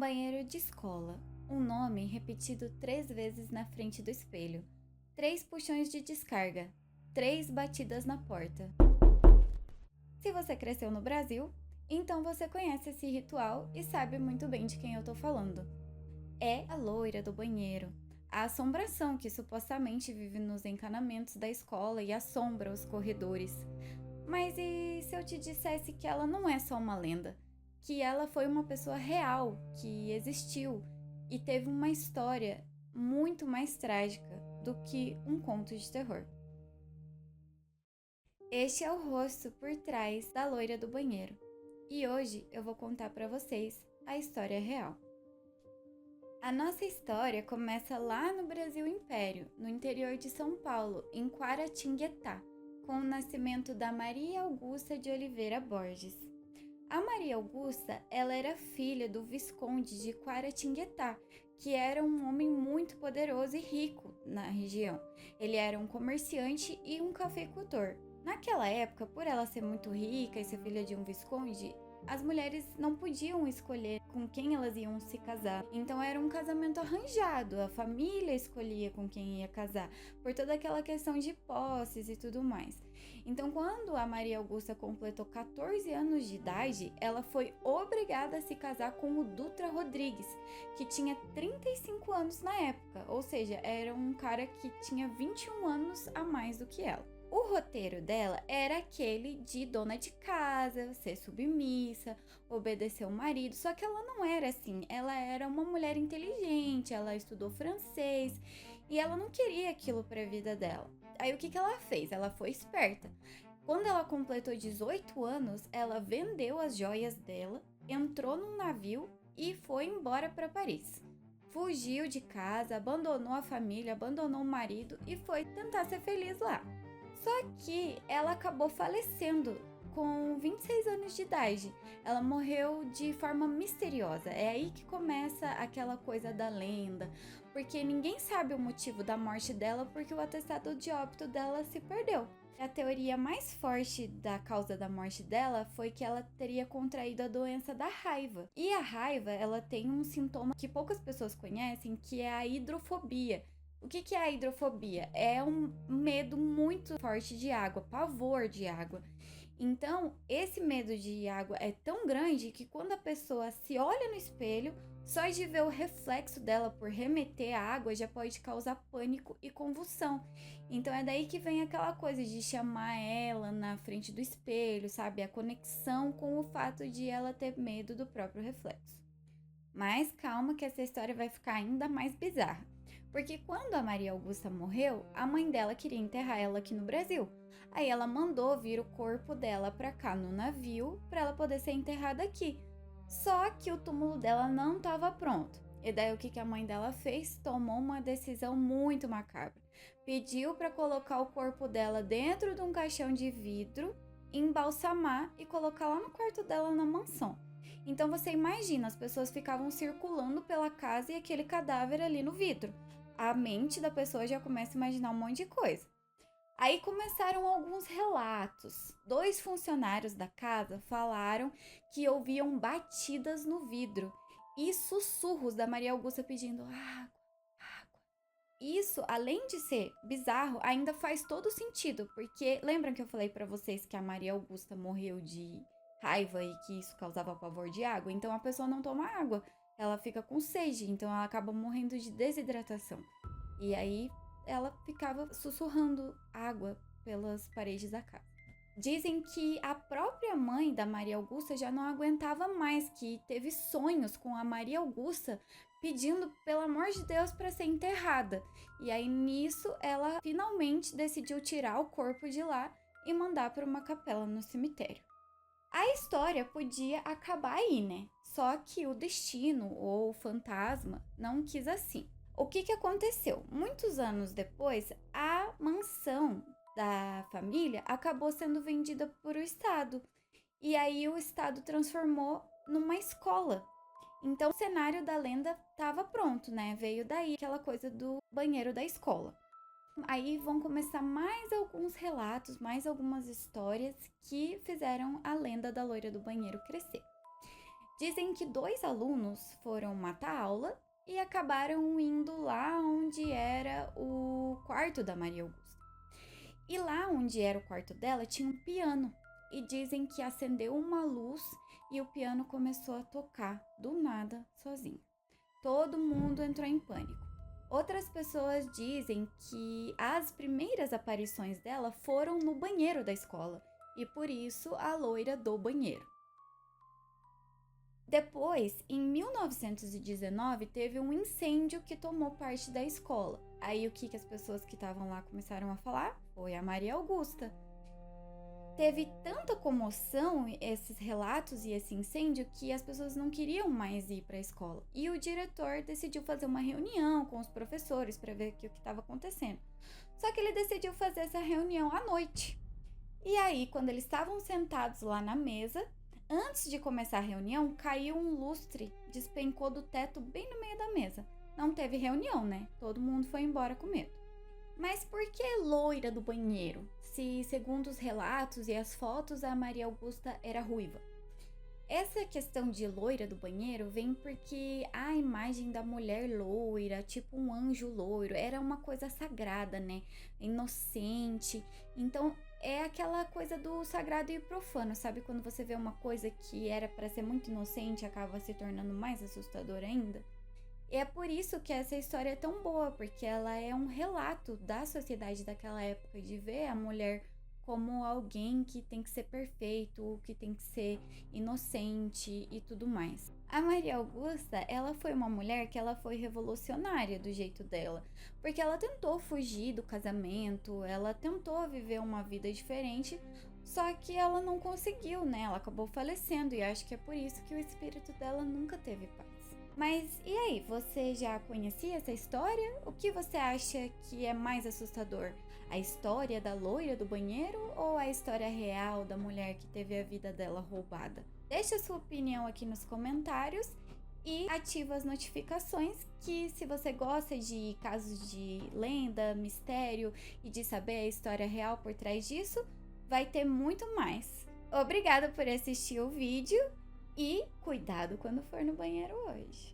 banheiro de escola. Um nome repetido 3 vezes na frente do espelho. 3 puxões de descarga. 3 batidas na porta. Se você cresceu no Brasil, então você conhece esse ritual e sabe muito bem de quem eu tô falando. É a loira do banheiro. A assombração que supostamente vive nos encanamentos da escola e assombra os corredores. Mas e se eu te dissesse que ela não é só uma lenda? Que ela foi uma pessoa real, que existiu e teve uma história muito mais trágica do que um conto de terror. Este é o rosto por trás da loira do banheiro. E hoje eu vou contar para vocês a história real. A nossa história começa lá no Brasil Império, no interior de São Paulo, em Quaratinguetá, com o nascimento da Maria Augusta de Oliveira Borges. A Maria Augusta, ela era filha do Visconde de Quaratinguetá, que era um homem muito poderoso e rico na região. Ele era um comerciante e um cafeicultor. Naquela época, por ela ser muito rica e ser filha de um visconde, as mulheres não podiam escolher com quem elas iam se casar. Então era um casamento arranjado, a família escolhia com quem ia casar, por toda aquela questão de posses e tudo mais. Então quando a Maria Augusta completou 14 anos de idade, ela foi obrigada a se casar com o Dutra Rodrigues, que tinha 35 anos na época, ou seja, era um cara que tinha 21 anos a mais do que ela. O roteiro dela era aquele de dona de casa, ser submissa, obedecer o marido, só que ela não era assim, ela era uma mulher inteligente, ela estudou francês e ela não queria aquilo para a vida dela. Aí o que ela fez? Ela foi esperta. Quando ela completou 18 anos, ela vendeu as joias dela, entrou num navio e foi embora para Paris. Fugiu de casa, abandonou a família, abandonou o marido e foi tentar ser feliz lá. Só que ela acabou falecendo com 26 anos de idade. Ela morreu de forma misteriosa. É aí que começa aquela coisa da lenda, porque ninguém sabe o motivo da morte dela, porque o atestado de óbito dela se perdeu. A teoria mais forte da causa da morte dela foi que ela teria contraído a doença da raiva. E a raiva, ela tem um sintoma que poucas pessoas conhecem, que é a hidrofobia. O que é a hidrofobia? É um medo muito forte de água, pavor de água. Então, esse medo de água é tão grande que quando a pessoa se olha no espelho, só de ver o reflexo dela por remeter à água já pode causar pânico e convulsão. Então é daí que vem aquela coisa de chamar ela na frente do espelho, sabe? A conexão com o fato de ela ter medo do próprio reflexo. Mas calma que essa história vai ficar ainda mais bizarra. Porque quando a Maria Augusta morreu, a mãe dela queria enterrar ela aqui no Brasil. Aí ela mandou vir o corpo dela pra cá no navio para ela poder ser enterrada aqui. Só que o túmulo dela não estava pronto. E daí o que a mãe dela fez? Tomou uma decisão muito macabra. Pediu para colocar o corpo dela dentro de um caixão de vidro, embalsamar e colocar lá no quarto dela na mansão. Então você imagina, as pessoas ficavam circulando pela casa e aquele cadáver ali no vidro. A mente da pessoa já começa a imaginar um monte de coisa. Aí começaram alguns relatos. 2 funcionários da casa falaram que ouviam batidas no vidro e sussurros da Maria Augusta pedindo água, água. Isso, além de ser bizarro, ainda faz todo sentido, porque lembram que eu falei pra vocês que a Maria Augusta morreu de raiva e que isso causava pavor de água? Então a pessoa não toma água, ela fica com sede, então ela acaba morrendo de desidratação. E aí ela ficava sussurrando água pelas paredes da casa. Dizem que a própria mãe da Maria Augusta já não aguentava mais, que teve sonhos com a Maria Augusta pedindo, pelo amor de Deus, para ser enterrada. E aí nisso ela finalmente decidiu tirar o corpo de lá e mandar para uma capela no cemitério. A história podia acabar aí, né? Só que o destino ou o fantasma não quis assim. O que aconteceu? Muitos anos depois, a mansão da família acabou sendo vendida por o Estado. E aí o Estado transformou numa escola. Então o cenário da lenda estava pronto, né? Veio daí aquela coisa do banheiro da escola. Aí vão começar mais alguns relatos, mais algumas histórias que fizeram a lenda da loira do banheiro crescer. Dizem que 2 alunos foram matar a aula e acabaram indo lá onde era o quarto da Maria Augusta. E lá onde era o quarto dela tinha um piano. E dizem que acendeu uma luz e o piano começou a tocar do nada sozinho. Todo mundo entrou em pânico. Outras pessoas dizem que as primeiras aparições dela foram no banheiro da escola e por isso a loira do banheiro. Depois, em 1919, teve um incêndio que tomou parte da escola. Aí o que as pessoas que estavam lá começaram a falar? Foi a Maria Augusta. Teve tanta comoção esses relatos e esse incêndio que as pessoas não queriam mais ir para a escola. E o diretor decidiu fazer uma reunião com os professores para ver o que estava acontecendo. Só que ele decidiu fazer essa reunião à noite. E aí, quando eles estavam sentados lá na mesa, antes de começar a reunião, caiu um lustre, despencou do teto bem no meio da mesa. Não teve reunião, né? Todo mundo foi embora com medo. Mas por que loira do banheiro? Se, segundo os relatos e as fotos, a Maria Augusta era ruiva. Essa questão de loira do banheiro vem porque a imagem da mulher loira, tipo um anjo loiro, era uma coisa sagrada, né? Inocente. Então é aquela coisa do sagrado e profano, sabe? Quando você vê uma coisa que era para ser muito inocente, acaba se tornando mais assustadora ainda. E é por isso que essa história é tão boa, porque ela é um relato da sociedade daquela época, de ver a mulher como alguém que tem que ser perfeito, que tem que ser inocente e tudo mais. A Maria Augusta, ela foi uma mulher que ela foi revolucionária do jeito dela, porque ela tentou fugir do casamento, ela tentou viver uma vida diferente, só que ela não conseguiu, né? Ela acabou falecendo e acho que é por isso que o espírito dela nunca teve paz. Mas e aí, você já conhecia essa história? O que você acha que é mais assustador? A história da loira do banheiro ou a história real da mulher que teve a vida dela roubada? Deixa a sua opinião aqui nos comentários e ativa as notificações que, se você gosta de casos de lenda, mistério e de saber a história real por trás disso, vai ter muito mais. Obrigada por assistir o vídeo. E cuidado quando for no banheiro hoje.